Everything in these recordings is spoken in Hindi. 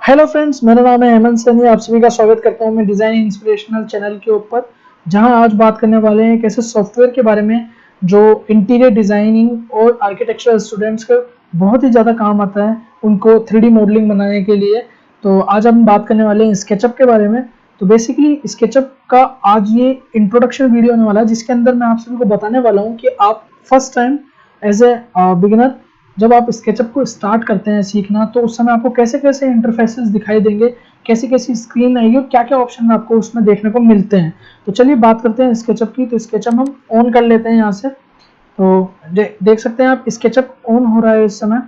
हेलो फ्रेंड्स, मेरा नाम है हेमंत सैनी। आप सभी का स्वागत करता हूं मैं डिज़ाइन इंस्पिरेशनल चैनल के ऊपर, जहां आज बात करने वाले हैं एक ऐसे सॉफ्टवेयर के बारे में जो इंटीरियर डिज़ाइनिंग और आर्किटेक्चरल स्टूडेंट्स को बहुत ही ज़्यादा काम आता है उनको 3D मॉडलिंग बनाने के लिए। तो आज हम बात करने वाले हैं स्केचअप के बारे में। तो बेसिकली स्केचअप का आज ये इंट्रोडक्शन वीडियो होने वाला है, जिसके अंदर मैं आप सभी को बताने वाला हूँ कि आप first time as a beginner जब आप स्केचअप को स्टार्ट करते हैं सीखना, तो उस समय आपको कैसे कैसे इंटरफेसेस दिखाई देंगे, कैसी कैसी स्क्रीन आएगी और क्या क्या ऑप्शन आपको उसमें देखने को मिलते हैं। तो चलिए बात करते हैं स्केचअप की। तो स्केचअप हम ऑन कर लेते हैं यहाँ से। तो देख सकते हैं आप स्केचअप ऑन हो रहा है इस समय।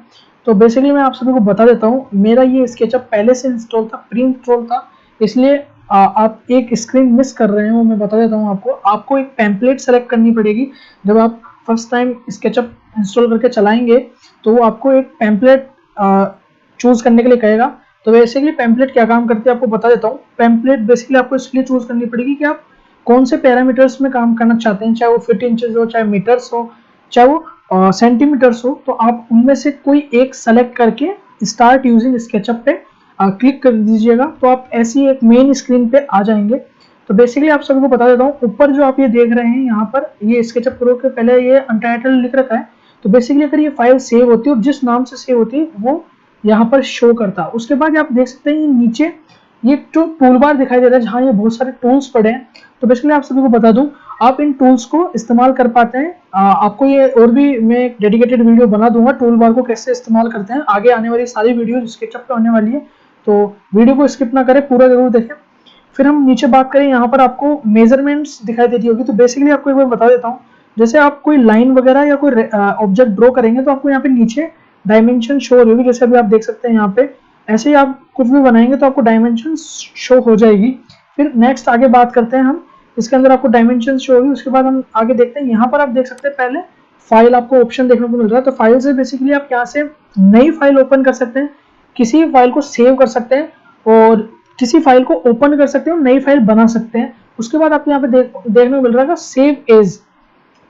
तो बेसिकली मैं आप सभी को बता देता हूँ, मेरा ये स्केचअप पहले से इंस्टॉल था, प्री इंस्टॉल था, इसलिए आप एक स्क्रीन मिस कर रहे हैं। वो मैं बता देता हूँ आपको एक टेम्पलेट सेलेक्ट करनी पड़ेगी। जब आप फर्स्ट टाइम स्केचअप इंस्टॉल करके चलाएंगे तो वो आपको एक टेम्पलेट चूज करने के लिए कहेगा। तो बेसिकली टेम्पलेट क्या काम करती है आपको बता देता हूँ। टेम्पलेट बेसिकली आपको इसलिए चूज करनी पड़ेगी कि आप कौन से पैरामीटर्स में काम करना चाहते हैं, चाहे वो फीट इंचेस हो, चाहे मीटर्स हो, चाहे वो सेंटीमीटर्स हो। तो आप उनमें से कोई एक सेलेक्ट करके स्टार्ट यूजिंग स्केचअप पे क्लिक कर दीजिएगा, तो आप ऐसी एक मेन स्क्रीन पे आ जाएंगे। तो बेसिकली आप सभी को बता देता हूँ, ऊपर जो आप ये देख रहे हैं यहाँ पर, ये स्केचअप प्रो के पहले ये अनटाइटल्ड लिख रखा है। तो बेसिकली अगर ये फाइल सेव होती है और जिस नाम से सेव होती है वो यहाँ पर शो करता है। उसके बाद आप देख सकते हैं नीचे ये जो टूल बार दिखाई दे रहा है, जहाँ ये बहुत सारे टूल्स पड़े हैं। तो बेसिकली आप सभी को बता दूं, आप इन टूल्स को इस्तेमाल कर पाते हैं। आपको ये और भी मैं एक डेडिकेटेड वीडियो बना दूंगा टूल बार को कैसे इस्तेमाल करते हैं। आगे आने वाली सारी वीडियो स्केचअप पे होने वाली है, तो वीडियो को स्किप ना करें, पूरा जरूर देखें। फिर हम नीचे बात करें, यहाँ पर आपको मेजरमेंट्स दिखाई देती होगी। तो बेसिकली आपको एक बार बता देता हूँ, जैसे आप कोई लाइन वगैरह या कोई ऑब्जेक्ट ड्रॉ करेंगे तो आपको यहाँ पे नीचे डायमेंशन शो हो रही होगी। जैसे अभी आप देख सकते हैं यहाँ पे, ऐसे ही आप कुछ भी बनाएंगे तो आपको डायमेंशन शो हो जाएगी। फिर नेक्स्ट आगे बात करते हैं हम, इसके अंदर आपको डायमेंशन शो होगी। उसके बाद हम आगे देखते हैं, यहाँ पर आप देख सकते हैं पहले फाइल आपको ऑप्शन देखने को मिल रहा है। तो फाइल से बेसिकली आप यहाँ से नई फाइल ओपन कर सकते हैं, किसी फाइल को सेव कर सकते हैं और किसी फाइल को ओपन कर सकते हैं और नई फाइल बना सकते हैं। उसके बाद आपको यहाँ पे देखने को मिल रहा है सेव एज।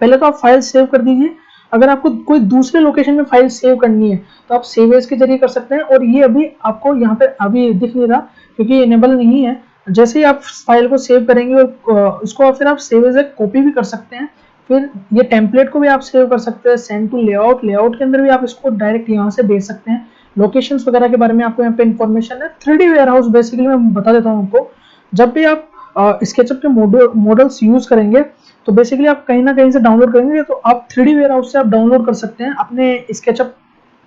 पहले तो आप फाइल सेव कर दीजिए। अगर आपको कोई दूसरे लोकेशन में फाइल सेव करनी है तो आप सेव एज के जरिए कर सकते हैं। और ये अभी आपको यहाँ पे अभी दिख नहीं रहा क्योंकि इनेबल नहीं है। जैसे ही आप फाइल को सेव करेंगे और इसको फिर आप सेव एज एक कॉपी भी कर सकते हैं। फिर ये टेम्पलेट को भी आप सेव कर सकते हैं। सेंड टू लेआउट, लेआउट के अंदर भी आप इसको डायरेक्ट यहाँ से भेज सकते हैं। लोकेशंस वगैरह के बारे में आपको यहाँ पे इन्फॉर्मेशन है। 3D वेयरहाउस बेसिकली मैं बता देता हूँ आपको, जब भी आप स्केचअप के मॉडल्स यूज करेंगे तो बेसिकली आप कहीं ना कहीं से डाउनलोड करेंगे, तो आप 3D वेयरहाउस से आप डाउनलोड कर सकते हैं अपने स्केचअप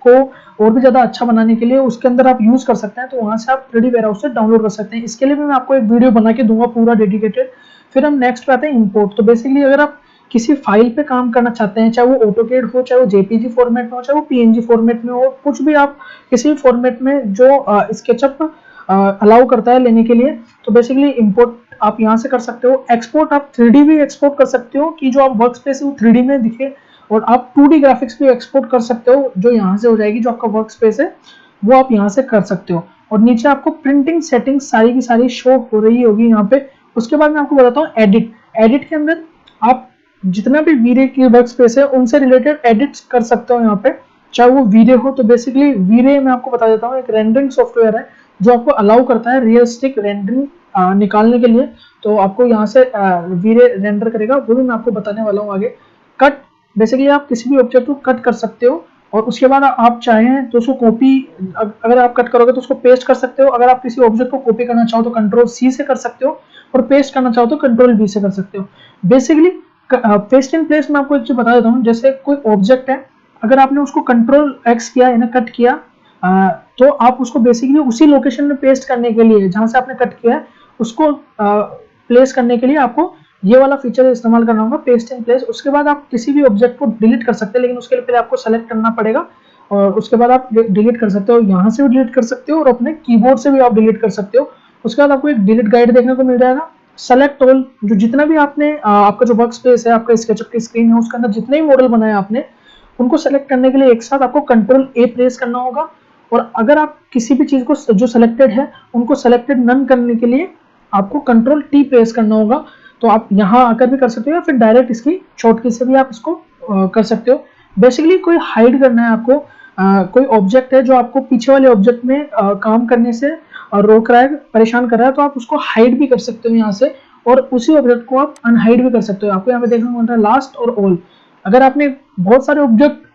को और भी ज़्यादा अच्छा बनाने के लिए। उसके अंदर आप यूज़ कर सकते हैं, तो वहाँ से आप 3D वेयरहाउस से डाउनलोड कर सकते हैं। इसके लिए भी मैं आपको एक वीडियो बना के दूंगा पूरा डेडिकेटेड। फिर हम नेक्स्ट पे आते हैं इंपोर्ट। तो बेसिकली अगर आप किसी फाइल पे काम करना चाहते हैं, चाहे वो ऑटोकेड हो, चाहे वो जेपीजी फॉर्मेट में हो, चाहे वो पीएनजी फॉर्मेट में हो, कुछ भी आप किसी भी फॉर्मेट में जो स्केचअप अलाउ करता है लेने के लिए, तो बेसिकली इंपोर्ट आप यहाँ से कर सकते हो। एक्सपोर्ट आप 3D भी एक्सपोर्ट कर सकते हो कि जो आप वर्क स्पेस है वो 3D में दिखे, और आप 2D ग्राफिक्स भी एक्सपोर्ट कर सकते हो जो यहाँ से हो जाएगी। जो आपका वर्क स्पेस है वो आप यहाँ से कर सकते हो। और नीचे आपको प्रिंटिंग सेटिंग्स सारी की सारी शो हो रही होगी यहाँ पे। उसके बाद मैं आपको बताता हूँ एडिट। एडिट के अंदर आप जितना भी वीरे की वर्क स्पेस है उनसे रिलेटेड एडिट्स कर सकते हो यहाँ पे, चाहे वो वीरे हो। तो बेसिकली वीरे मैं आपको बता देता हूँ, एक रेंडरिंग सॉफ्टवेयर है जो आपको अलाउ करता है रियलिस्टिक रेंडरिंग निकालने के लिए। तो आपको यहाँ से वीरे रेंडर करेगा, वो भी मैं आपको बताने वाला हूँ आगे। कट, बेसिकली आप किसी भी ऑब्जेक्ट को कट कर सकते हो और उसके बाद आप चाहें तो उसको कॉपी, अगर आप कट करोगे तो उसको पेस्ट कर सकते हो। अगर आप किसी ऑब्जेक्ट को कॉपी करना चाहो तो कंट्रोल सी से कर सकते हो, और पेस्ट करना चाहो तो कंट्रोल वी से कर सकते हो। बेसिकली पेस्ट इन प्लेस में आपको एक चीज बता देता हूँ, जैसे कोई ऑब्जेक्ट है, अगर आपने उसको कंट्रोल एक्स किया है ना, कट किया, तो आप उसको बेसिकली उसी लोकेशन में पेस्ट करने के लिए जहां से आपने कट किया है उसको प्लेस करने के लिए आपको ये वाला फीचर इस्तेमाल करना होगा, पेस्ट इन प्लेस। उसके बाद आप किसी भी ऑब्जेक्ट को डिलीट कर सकते हैं, लेकिन उसके लिए पहले आपको सेलेक्ट करना पड़ेगा और उसके बाद आप डिलीट कर सकते हो। यहाँ से भी डिलीट कर सकते हो और अपने कीबोर्ड से भी आप डिलीट कर सकते हो। उसके बाद आपको एक डिलीट गाइड देखने को मिल जाएगा। सेलेक्ट ऑल, जो जितना भी आपने आपका जो वर्क स्पेस है, आपका स्केचअप की स्क्रीन है, उसके अंदर जितने भी मॉडल बनाए आपने, उनको सेलेक्ट करने के लिए एक साथ आपको कंट्रोल ए प्रेस करना होगा। और अगर आप किसी भी चीज को जो सेलेक्टेड है उनको सेलेक्टेड नन करने के लिए आपको कंट्रोल टी प्रेस करना होगा। तो आप यहाँ आकर भी कर सकते हो या फिर डायरेक्ट इसकी शॉर्टकट से भी आप इसको कर सकते हो। बेसिकली कोई हाइड करना है आपको, कोई ऑब्जेक्ट है जो आपको पीछे वाले ऑब्जेक्ट में काम करने से रोक रहा है, परेशान कर रहा है, तो आप उसको हाइड भी कर सकते हो यहाँ से, और उसी ऑब्जेक्ट को आप अनहाइड भी कर सकते हो। आपको यहाँ पे देखने को मिल रहा है लास्ट और ऑल। अगर आपने बहुत सारे ऑब्जेक्ट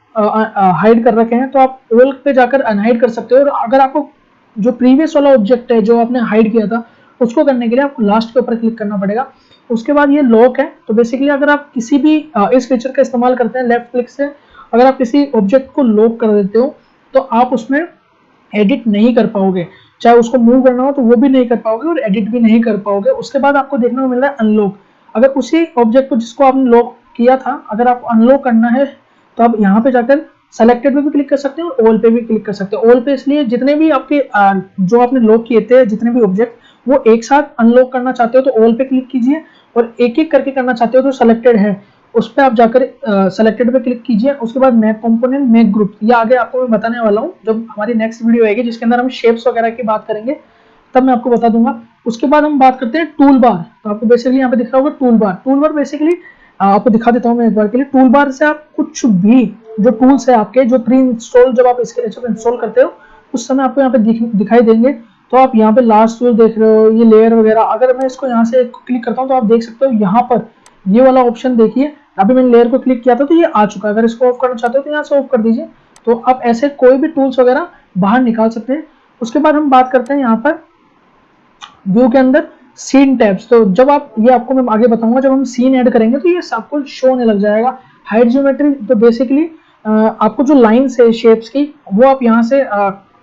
हाइड कर रखे हैं तो आप ऑल पे जाकर अनहाइड कर सकते हो, और अगर आपको जो प्रीवियस वाला ऑब्जेक्ट है जो आपने हाइड किया था उसको करने के लिए आपको लास्ट के ऊपर क्लिक करना पड़ेगा। उसके बाद ये लॉक है, तो बेसिकली अगर आप किसी भी इस फीचर का इस्तेमाल करते हैं लेफ्ट क्लिक से, अगर आप किसी ऑब्जेक्ट को लॉक कर देते हो तो आप उसमें एडिट नहीं कर पाओगे, चाहे उसको मूव करना हो तो वो भी नहीं कर पाओगे और एडिट भी नहीं कर पाओगे। उसके बाद आपको देखने को मिल रहा है अनलॉक। अगर उसी ऑब्जेक्ट को जिसको आपने लॉक किया था अगर आपको अनलॉक करना है तो आप यहाँ पे जाकर सेलेक्टेड पे भी क्लिक कर सकते हो और ऑल पे भी क्लिक कर सकते हो। ऑल पे इसलिए जितने भी आपके जो आपने लॉक किए थे जितने भी ऑब्जेक्ट वो एक साथ अनलॉक करना चाहते हो तो ऑल पे क्लिक कीजिए, और एक एक करके करना चाहते हो तो सेलेक्टेड है उस पर आप जाकर सेलेक्टेड पे क्लिक कीजिए। उसके बाद मैक कंपोनेंट मैक ग्रुप, ये आगे आपको मैं बताने वाला हूँ जब हमारी नेक्स्ट वीडियो आएगी जिसके अंदर हम शेप्स वगैरह की बात करेंगे, तब मैं आपको बता दूंगा। उसके बाद हम बात करते हैं टूल बार। तो आपको बेसिकली यहाँ पे दिख रहा होगा tool bar. Tool bar basically आपको दिखा देता हूँ मैं एक बार के लिए। टूल बार से आप कुछ भी जो टूल्स है आपके जो प्री इंस्टॉल जब आप स्केचअप इंस्टॉल करते हो उस समय आपको यहाँ पे दिखाई देंगे। तो आप यहाँ पे लास्ट टूल देख रहे हो, ये लेयर वगैरह, अगर मैं इसको यहाँ से क्लिक करता हूँ तो आप देख सकते हो यहाँ पर ये वाला ऑप्शन देखिए, अभी मैंने लेयर को क्लिक किया था तो ये आ चुका है। अगर इसको ऑफ करना चाहते हो तो यहाँ से ऑफ कर दीजिए। तो आप ऐसे कोई भी टूल्स वगैरह बाहर निकाल सकते हैं। उसके बाद हम बात करते हैं यहाँ पर व्यू के अंदर सीन टैब्स। तो जब आप ये आपको मैं आगे बताऊंगा जब हम सीन ऐड करेंगे तो ये सबको शो होने लग जाएगा। हाइड ज्योमेट्री तो बेसिकली आपको जो लाइन्स है शेप्स की वो आप यहाँ से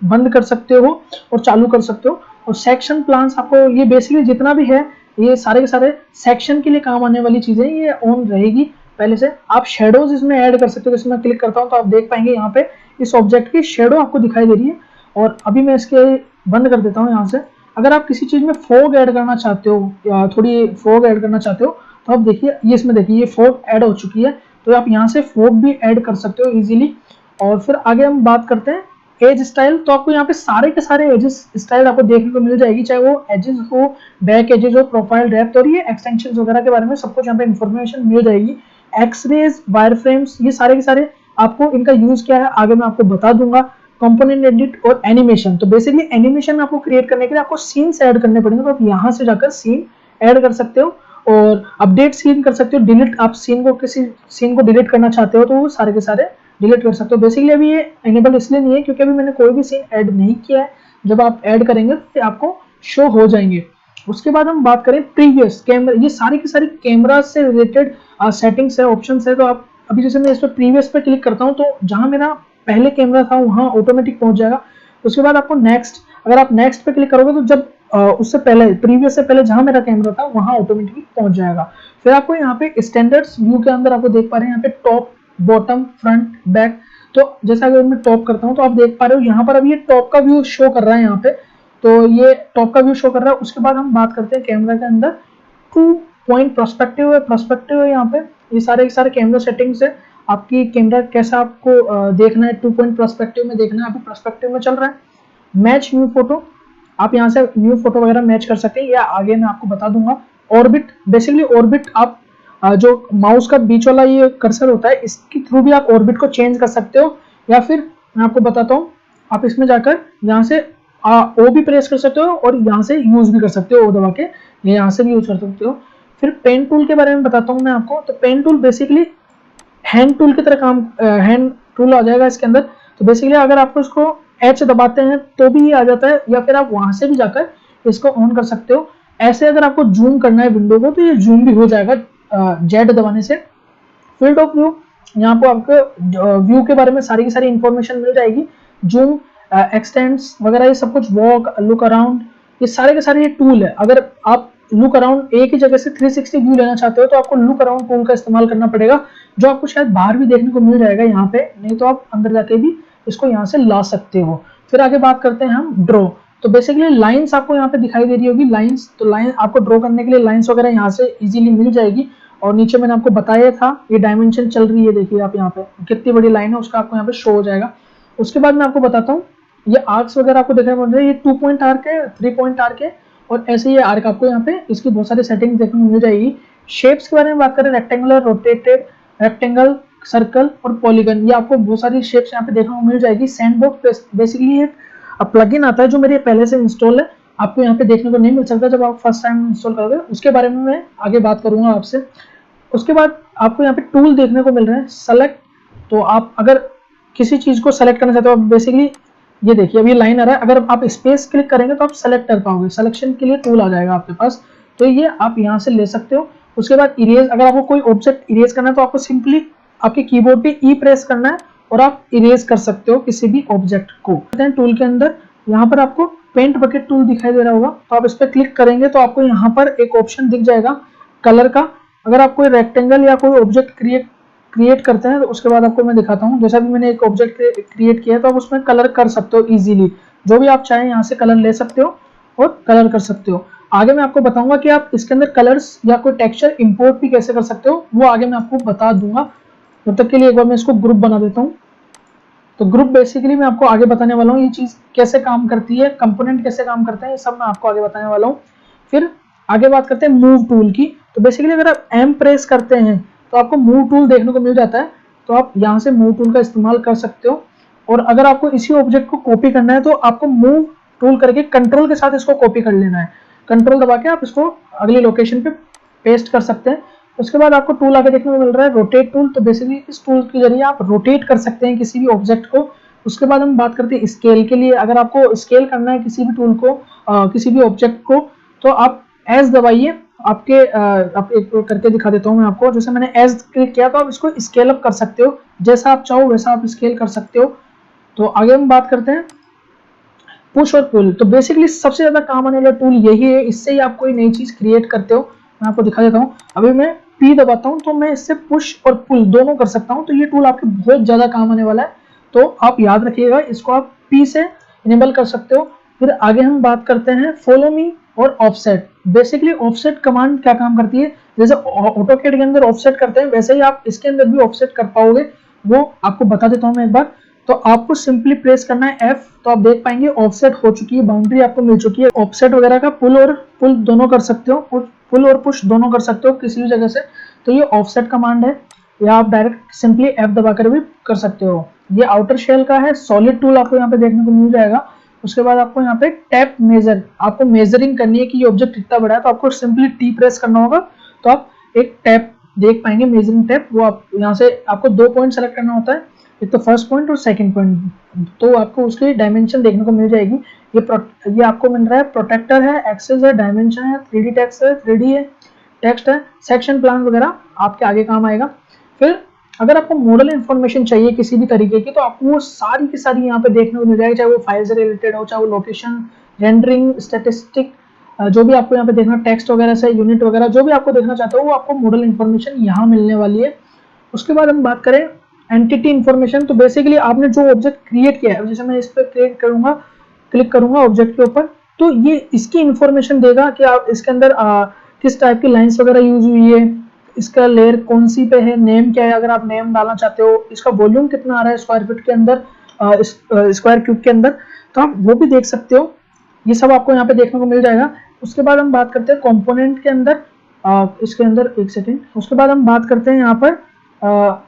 बंद कर सकते हो और चालू कर सकते हो। और सेक्शन प्लान्स आपको ये बेसिकली जितना भी है ये सारे के सारे सेक्शन के लिए काम आने वाली चीजें ये ऑन रहेगी पहले से। आप शेडोज इसमें ऐड कर सकते हो। जैसे मैं क्लिक करता हूँ तो आप देख पाएंगे यहाँ पे इस ऑब्जेक्ट की शेडो आपको दिखाई दे रही है। और अभी मैं इसके बंद कर देता हूँ यहाँ से। अगर आप किसी चीज में फॉग ऐड करना चाहते हो या थोड़ी फॉग ऐड करना चाहते हो तो आप देखिए ये इसमें देखिए ये फॉग ऐड हो चुकी है, तो आप यहाँ से फॉग भी ऐड कर सकते हो इजीली। और फिर आगे हम बात करते हैं एज स्टाइल। तो आपको यहाँ पे सारे के सारे एजेस स्टाइल आपको देखने को मिल जाएगी, चाहे वो एजेस हो, बैक एजेस हो, प्रोफाइल डेप्थ और ये एक्सटेंशन वगैरह के बारे में सब कुछ यहाँ पे इन्फॉर्मेशन मिल जाएगी। एक्सरेज, वायर फ्रेम्स, ये सारे के सारे आपको इनका यूज क्या है आगे मैं आपको बता दूंगा। कंपोनेंट एडिट और एनिमेशन, तो बेसिकली एनिमेशन आपको क्रिएट करने के लिए आपको सीन्स ऐड करने पड़ेंगे, तो आप यहाँ से जाकर सीन ऐड कर सकते हो और अपडेट सीन कर सकते हो। डिलीट, आप सीन को किसी सीन को डिलीट करना चाहते हो तो वो सारे के सारे डिलीट कर सकते हो। बेसिकली अभी ये एनेबल इसलिए नहीं है क्योंकि अभी मैंने कोई भी सीन ऐड नहीं किया है। जब आप ऐड करेंगे तो आपको शो हो जाएंगे। उसके बाद हम बात करें प्रीवियस कैमरा, ये सारी की सारी कैमरा से रिलेटेड सेटिंग्स है, ऑप्शंस है। तो आप अभी जैसे मैं इस पर प्रीवियस पे क्लिक करता हूँ तो जहां मेरा पहले कैमरा था वहां ऑटोमेटिक पहुंच जाएगा। उसके बाद आपको नेक्स्ट, अगर आप नेक्स्ट पे क्लिक करोगे तो जब उससे पहले प्रीवियस से पहले जहां मेरा कैमरा था वहां ऑटोमेटिकली पहुंच जाएगा। फिर आपको यहाँ पे स्टैंडर्ड्स व्यू के अंदर आपको देख पा रहे हैं यहाँ पे टॉप, बॉटम, फ्रंट, बैक। तो जैसा अगर मैं टॉप करता हूँ तो आप देख पा रहे हो यहाँ पर अभी ये टॉप का व्यू शो कर रहा है यहाँ पे, तो ये टॉप का व्यू शो कर रहा है। उसके बाद हम बात करते हैं कैमरा के अंदर 2 पॉइंट पर्सपेक्टिव है, पर्सपेक्टिव है यहाँ पे, ये सारे के सारे कैमरा सेटिंग्स है। आपकी कैमरा कैसा आपको देखना है, 2 पॉइंट पर्सपेक्टिव में देखना है, अभी पर्सपेक्टिव में चल रहा है। मैच न्यू फोटो, आप यहाँ से न्यू फोटो वगैरह मैच कर सकते हैं या आगे मैं आपको बता दूंगा। ऑर्बिट, बेसिकली ऑर्बिट आप जो माउस का बीच वाला ये कर्सर होता है इसके थ्रू भी आप ऑर्बिट को चेंज कर सकते हो, या फिर मैं आपको बताता हूँ आप इसमें जाकर यहाँ से ओ भी प्रेस कर सकते हो और यहाँ से यूज भी कर सकते हो, ओ दबा के यहाँ से भी यूज कर सकते हो। फिर पेन टूल के बारे में बताता हूँ मैं आपको। तो pen tool basically hand tool की तरह काम, हैंड टूल आ जाएगा इसके अंदर। तो बेसिकली अगर आपको इसको एच दबाते हैं तो भी ये आ जाता है, या फिर आप वहां से भी जाकर इसको ऑन कर सकते हो। ऐसे अगर आपको जूम करना है विंडो को तो ये जूम भी हो जाएगा जेड दबाने से। फील्ड ऑफ व्यू, यहाँ पर आपको व्यू के बारे में सारी की सारी इंफॉर्मेशन मिल जाएगी। जूम, एक्सटेंड्स वगैरह ये सब कुछ, वॉक, लुक अराउंड, ये सारे के सारे ये टूल है। अगर आप लुक अराउंड एक ही जगह से 360 व्यू लेना चाहते हो तो आपको लुक अराउंड टूल का इस्तेमाल करना पड़ेगा, जो आपको शायद बाहर भी देखने को मिल जाएगा यहाँ पे, नहीं तो आप अंदर जाके भी इसको यहाँ से ला सकते हो। फिर आगे बात करते हैं हम ड्रॉ। तो बेसिकली लाइंस आपको यहाँ पे दिखाई दे रही होगी, लाइंस। तो लाइन आपको ड्रॉ करने के लिए लाइंस वगैरह यहाँ से इजीली मिल जाएगी। और नीचे मैंने आपको बताया था ये डायमेंशन चल रही है, देखिए आप यहाँ पे कितनी बड़ी लाइन है उसका आपको यहाँ पे शो हो जाएगा। उसके बाद मैं आपको बताता हूँ ये आर्क्स वगैरह आपको देखने को मिल रहे हैं, ये 2 पॉइंट आर्क है, 3 पॉइंट आर्क है, और ऐसे ये आर्क आपको यहाँ पे इसकी बहुत सारी सेटिंग देखने को मिल जाएगी। शेप्स के बारे में बात करें, रेक्टेंगुलर, रोटेटेड, रेक्टेंगल, सर्कल और पॉलीगन, ये आपको बहुत सारी शेप्स यहाँ पे देखने को मिल जाएगी। सैंडबॉक्स बेसिकली एक प्लगइन आता है जो मेरे पहले से इंस्टॉल है, आपको यहाँ पे देखने को नहीं मिल सकता जब आप फर्स्ट टाइम इंस्टॉल करोगे, उसके बारे में मैं आगे बात करूंगा आपसे। उसके बाद आपको यहाँ पे टूल देखने को मिल रहे हैं, सेलेक्ट। तो आप अगर किसी चीज को सेलेक्ट करना चाहते हो, आप बेसिकली ये देखिए अभी लाइन आ रहा है, अगर आप स्पेस क्लिक करेंगे तो आप सेलेक्ट कर पाओगे, सिलेक्शन के लिए टूल आ जाएगा आपके पास, तो ये आप यहाँ से ले सकते हो। उसके बाद इरेज, अगर आपको कोई ऑब्जेक्ट इरेज करना है तो आपको सिंपली आपके कीबोर्ड पे ई प्रेस करना है और आप इरेज कर सकते हो किसी भी ऑब्जेक्ट को। टूल के अंदर यहाँ पर आपको पेंट बकेट टूल दिखाई दे रहा होगा, तो आप इस पर क्लिक करेंगे तो आपको यहाँ पर एक ऑप्शन दिख जाएगा कलर का। अगर आप कोई रेक्टेंगल या कोई ऑब्जेक्ट क्रिएट करते हैं तो उसके बाद आपको मैं दिखाता हूँ। जैसा भी मैंने एक ऑब्जेक्ट क्रिएट किया है तो आप उसमें कलर कर सकते हो इजीली, जो भी आप चाहें यहाँ से कलर ले सकते हो और कलर कर सकते हो। आगे मैं आपको बताऊंगा कि आप इसके अंदर कलर्स या कोई टेक्सचर इंपोर्ट भी कैसे कर सकते हो, वो आगे मैं आपको बता दूंगा। तब तक के लिए एक बार मैं इसको ग्रुप बना देता हूँ। तो ग्रुप बेसिकली मैं आपको आगे बताने वाला हूँ, ये चीज कैसे काम करती है, कंपोनेंट कैसे काम करते हैं, ये सब मैं आपको आगे बताने वाला हूँ। फिर आगे बात करते हैं मूव टूल की। तो बेसिकली अगर आप एम प्रेस करते हैं तो आपको मूव टूल देखने को मिल जाता है, तो आप यहाँ से मूव टूल का इस्तेमाल कर सकते हो। और अगर आपको इसी ऑब्जेक्ट को कॉपी करना है तो आपको मूव टूल करके कंट्रोल के साथ इसको कॉपी कर लेना है, कंट्रोल दबा के आप इसको अगली लोकेशन पे पेस्ट कर सकते हैं। उसके बाद आपको टूल आगे देखने को मिल रहा है रोटेट टूल। तो बेसिकली इस टूल के जरिए आप रोटेट कर सकते हैं किसी भी ऑब्जेक्ट को। उसके बाद हम बात करते हैं स्केल के लिए। अगर आपको स्केल करना है किसी भी टूल को, किसी भी ऑब्जेक्ट को, तो आप एस दबाइए। आपके आप एक करके दिखा देता हूँ मैं आपको। जैसे मैंने एस क्लिक किया तो आप इसको स्केल अप कर सकते हो, जैसा आप चाहो वैसा आप स्केल कर सकते हो। तो आगे हम बात करते हैं पुश और पुल। तो बेसिकली सबसे ज्यादा काम आने वाला टूल यही है, इससे ही आप कोई नई चीज क्रिएट करते हो। मैं आपको दिखा देता हूँ। अभी मैं पी दबाता हूँ तो मैं इससे पुश और पुल दोनों कर सकता हूँ। तो ये टूल आपके बहुत ज्यादा काम आने वाला है, तो आप याद रखिएगा, इसको आप पी से इनेबल कर सकते हो। फिर आगे हम बात करते हैं फॉलो मी और ऑफसेट। बेसिकली ऑफसेट कमांड क्या काम करती है, जैसे ऑटोकैड के अंदर ऑफसेट करते हैं वैसे ही आप इसके अंदर भी ऑफसेट कर पाओगे, वो आपको बता देता हूँ मैं एक बार। तो आपको सिंपली प्रेस करना है F, तो आप देख पाएंगे ऑफसेट हो चुकी है, बाउंड्री आपको मिल चुकी है। ऑफसेट वगैरह का पुल दोनों कर सकते हो, पुल और पुश दोनों कर सकते हो किसी भी जगह से। तो ये ऑफसेट कमांड है, या आप डायरेक्ट सिंपली F दबाकर भी कर सकते हो। ये आउटर शेल का है। सॉलिड टूल आपको यहाँ पे देखने को मिल जाएगा। उसके बाद आपको यहाँ पे टैप मेजर, आपको मेजरिंग करनी है कि ये ऑब्जेक्ट कितना बड़ा है, तो आपको सिंपली टी प्रेस करना होगा, तो आप एक टैप देख पाएंगे, मेजरिंग टैप। वो आप यहाँ से आपको 2 पॉइंट सेलेक्ट करना होता है, एक तो फर्स्ट पॉइंट और सेकंड पॉइंट, तो आपको उसकी डायमेंशन देखने को मिल जाएगी। ये आपको मिल रहा है प्रोटेक्टर है, एक्सेस है, डायमेंशन है, 3D टेक्स्ट है, 3D है, टेक्स्ट है, सेक्शन प्लान वगैरह आपके आगे काम आएगा। फिर अगर आपको मॉडल इन्फॉर्मेशन चाहिए किसी भी तरीके की, तो आपको वो सारी की सारी यहाँ पे देखने को मिल जाएगी, चाहे वो फाइल से रिलेटेड हो, चाहे वो लोकेशन, रेंडरिंग, स्टैटिस्टिक, जो भी आपको यहाँ पे देखना, टेक्स्ट वगैरह से, यूनिट वगैरह जो भी आपको देखना चाहते हो वो आपको मॉडल इन्फॉर्मेशन यहाँ मिलने वाली है। उसके बाद हम बात करें एंटिटी इन्फॉर्मेशन। तो बेसिकली आपने जो ऑब्जेक्ट क्रिएट किया है, जैसे मैं इस पर क्लिक करूंगा ऑब्जेक्ट के ऊपर, तो ये इसकी इन्फॉर्मेशन देगा कि आप इसके अंदर किस टाइप की लाइंस वगैरह यूज हुई है, इसका लेयर कौन सी पे है, नेम क्या है अगर आप नेम डालना चाहते हो, इसका वॉल्यूम कितना आ रहा है स्क्वायर फीट के अंदर, स्क्वायर क्यूब के अंदर, तो आप वो भी देख सकते हो। ये सब आपको यहाँ पे देखने को मिल जाएगा। उसके बाद हम बात करते हैं कंपोनेंट के अंदर, इसके अंदर एक सेकेंड, उसके बाद हम बात करते हैं यहाँ पर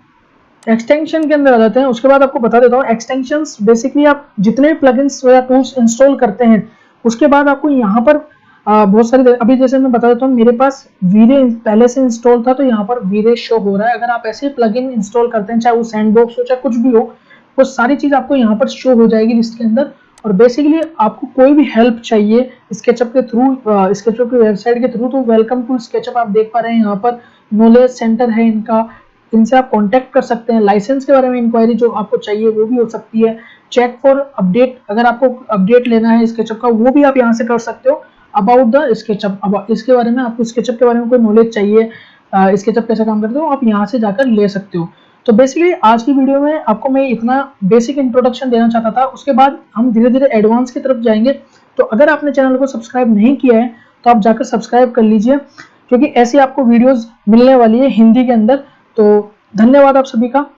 एक्सटेंशन के अंदर आ जाते हैं। उसके बाद आपको बता देता हूँ एक्सटेंशंस, बेसिकली आप जितने प्लगइन्स या टूल्स इंस्टॉल करते हैं उसके बाद आपको यहाँ पर बहुत सारी, अभी जैसे मैं बता देता हूँ, मेरे पास वीरे पहले से इंस्टॉल था तो यहाँ पर वीरे शो हो रहा है। अगर आप ऐसे प्लगइन इंस्टॉल करते हैं, चाहे वो सैंडबॉक्स हो चाहे कुछ भी हो, वो सारी चीज आपको यहाँ पर शो हो जाएगी लिस्ट के अंदर। और बेसिकली आपको कोई भी हेल्प चाहिए स्केचअप के थ्रू, स्केचअप की वेबसाइट के थ्रू, तो वेलकम टू स्केचअप आप देख पा रहे हैं, यहाँ पर नॉलेज सेंटर है इनका, इनसे आप कांटेक्ट कर सकते हैं। लाइसेंस के बारे में इंक्वायरी जो आपको चाहिए वो भी हो सकती है। चेक फॉर अपडेट, अगर आपको अपडेट लेना है स्केचअप का वो भी आप यहाँ से कर सकते हो। अबाउट द स्केचअप, अब इसके बारे में आपको स्केचअप के बारे में कोई नॉलेज चाहिए, स्केचअप कैसे काम करते हो, आप यहाँ से जाकर ले सकते हो। तो बेसिकली आज की वीडियो में आपको मैं इतना बेसिक इंट्रोडक्शन देना चाहता था। उसके बाद हम धीरे धीरे एडवांस की तरफ जाएंगे। तो अगर आपने चैनल को सब्सक्राइब नहीं किया है तो आप जाकर सब्सक्राइब कर लीजिए, क्योंकि ऐसी आपको वीडियोस मिलने वाली है हिंदी के अंदर। तो धन्यवाद आप सभी का।